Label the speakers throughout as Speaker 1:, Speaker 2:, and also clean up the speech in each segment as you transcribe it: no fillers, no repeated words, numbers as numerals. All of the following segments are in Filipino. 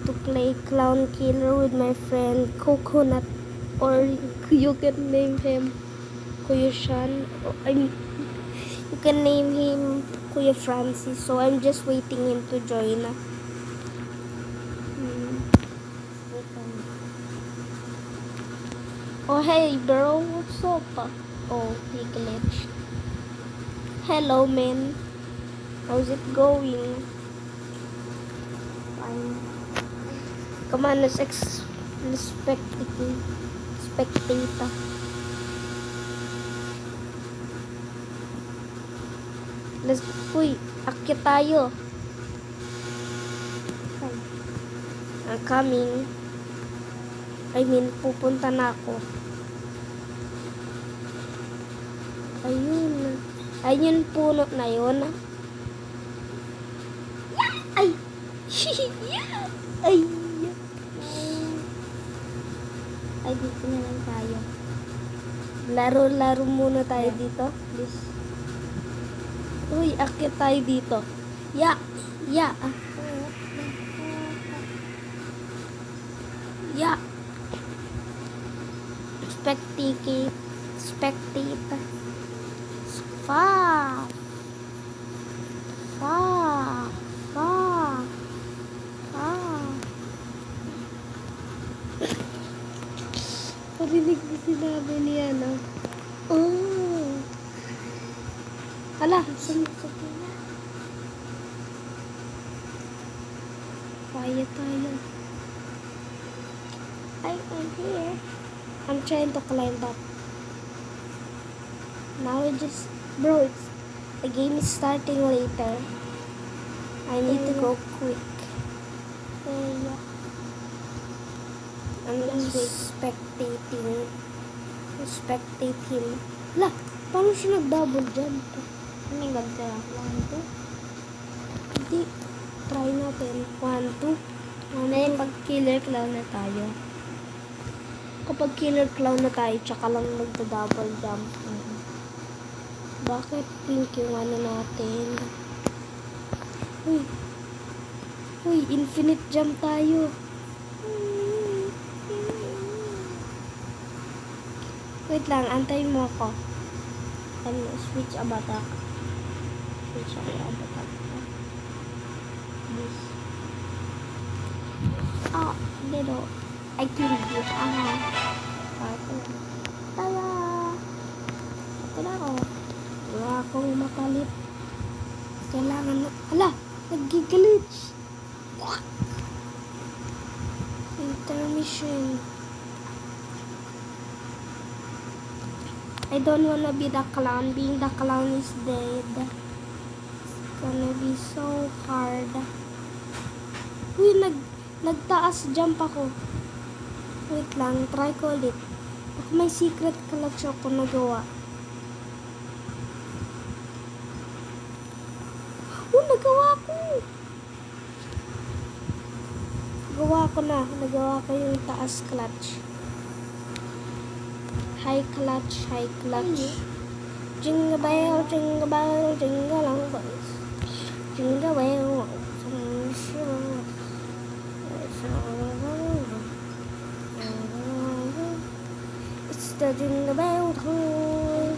Speaker 1: to play Clown Killer with my friend Coconut, or you can name him Kuya Shan, or you can name him Kuya Francis. So I'm just waiting him to join. Oh hey bro, what's up? Oh, he glitched. Hello man, how's it going? Fine. Come on, let's spectator. Uy, akyat tayo. I'm coming. I mean, pupunta na ako. Ayun. Ayun puno na yun. Ay! Ay! Ay, dito na lang tayo. Laro-laro muna tayo dito. Please. Uy, akyat tayo dito. Ya! Ya! Ya! Spectator. Fa! Parinig na sinabi niya, no? Oh! Hala! Quiet tayo. I'm here. I'm trying to climb up. Now bro, the game is starting later. I need to go quick. Yeah. I'm just spectate him. La, paano siya nag-double jump? Ano yung gagawin? 1, 2. Hindi. Try natin. 1, 2. Ano yung pag killer clown na tayo? Kapag killer clown na tayo, tsaka lang magda-double jump. Bakit pink yung ano natin? Uy, infinite jump tayo. Wait lang, antayin mo ako. Switch a batak. This. Oh, dito. I killed you. Tala! Ito na ako. Wala akong makalit. Kailangan na... Ala! Nag-glitch! Intermission. I don't wanna be the clown. Being the clown is dead. It's gonna be so hard. Uy, nagtaas jump ako. Wait lang, try ko ulit. Baka may secret clutch ako nagawa. Nagawa ko! Nagawa ko yung taas clutch. High clutch. Jingle bell, jingle bell, jingle all bells. Jingle bell, it's the jingle bell time.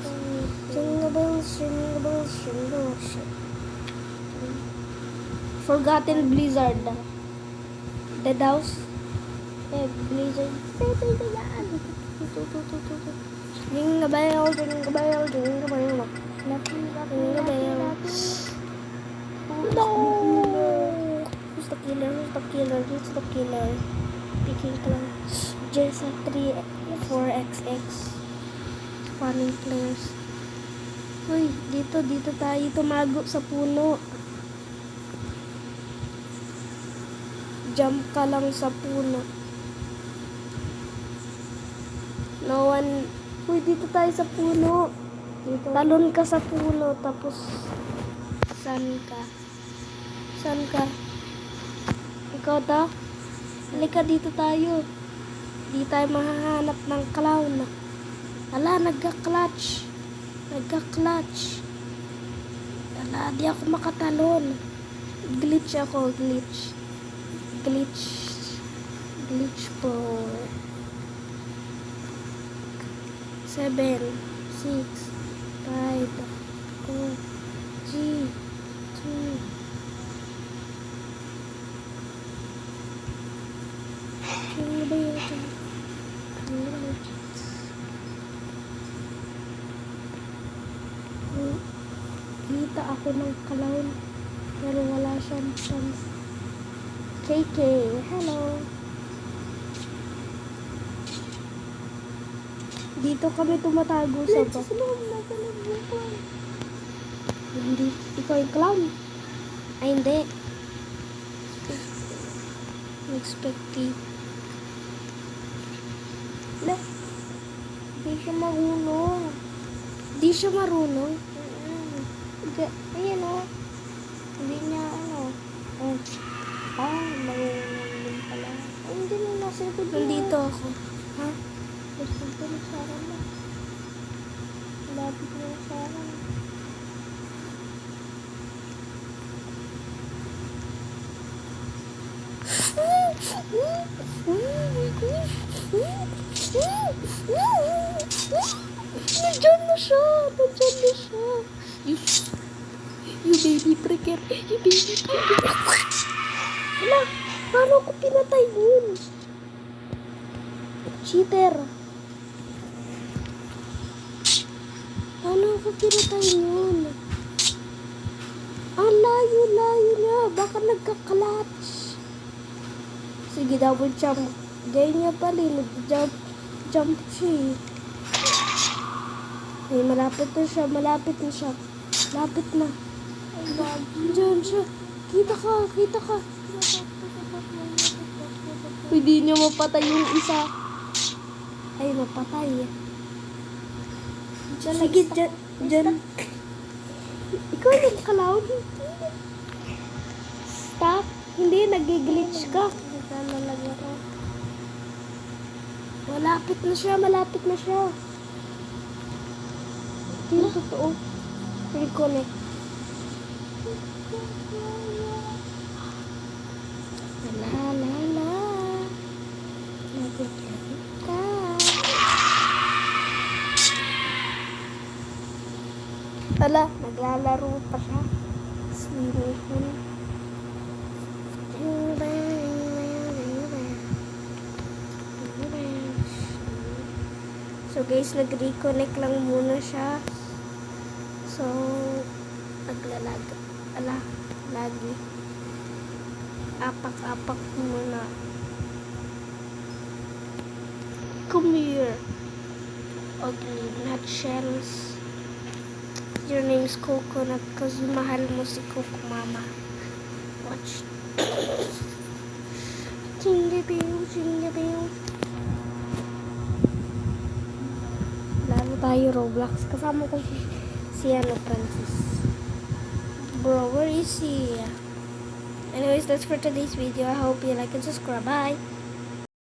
Speaker 1: Jingle bells, jingle bells, jingle bells. Forgotten Blizzard. Dead House. Blizzard. Jingle bell, jingle bell, jingle bell. Jingle bell. No! Who's the killer? Picking clown. Jessa 3, 4XX. Funny players. Uy, dito tayo tumago sa puno. Jump ka lang sa puno. No one... Uy, dito tayo sa puno. Talon ka sa puno, tapos... Saan ka? Ikaw daw? Halika, dito tayo. Di tayo mahahanap ng clown. Ala, nagka-clutch. Ala, di ako makatalon. Glitch. Glitch Pro. 7, 6, 5, 4, 3, 2. Ano ba yun? Ano ba yun? Kita ako ng clown pero wala siyang chance. KK, hello. Dito kami tumatago sa ba? Hindi. Ikaw yung clown? Ay, hindi. Unexpected. La. Hindi siya marunong. Hindi siya marunong? Ayan o. Hindi niya ano. Marunong din pala. Ay, hindi na nasa likod. Nandito ako. Ha? Gusto ko na sarang na. Lapit na sarang. Nandiyan na siya. Nandiyan na siya. You baby breaker. You baby breaker. Hala, paano ko pinatay yun? Cheater. Paano ko pinatay yun? Ang layo-layo na. Baka nagka-clutch. Sige, double jump. Gaya niya pala. Nag-jump siya eh. Ay, malapit na siya. Malapit na siya. Lapit na. Ay, diyan siya. Kita ka. Kita ka. Hindi niya mapatay yung isa. Ay, mapatay. Sige, dyan. Ikaw yung clown. Stop. Hindi, nag-glitch ka. Malapit na siya. Malapit na siya. Ito yung totoo. Reconnect. La. Naglalaro ka. Tala, naglalaro pa siya. Swimming pool. So guys, nag-reconnect lang muna siya. So, naglalag. Lagi. Apak-apak muna. Come here. Ugly nutshells. Your name's Coconut because mahal mo si Coco Mama. Watch. Jingle-bell. Lalo tayo Roblox. Kasama ko si Francis. Bro, where is he? Anyways, that's for today's video. I hope you like and subscribe. Bye!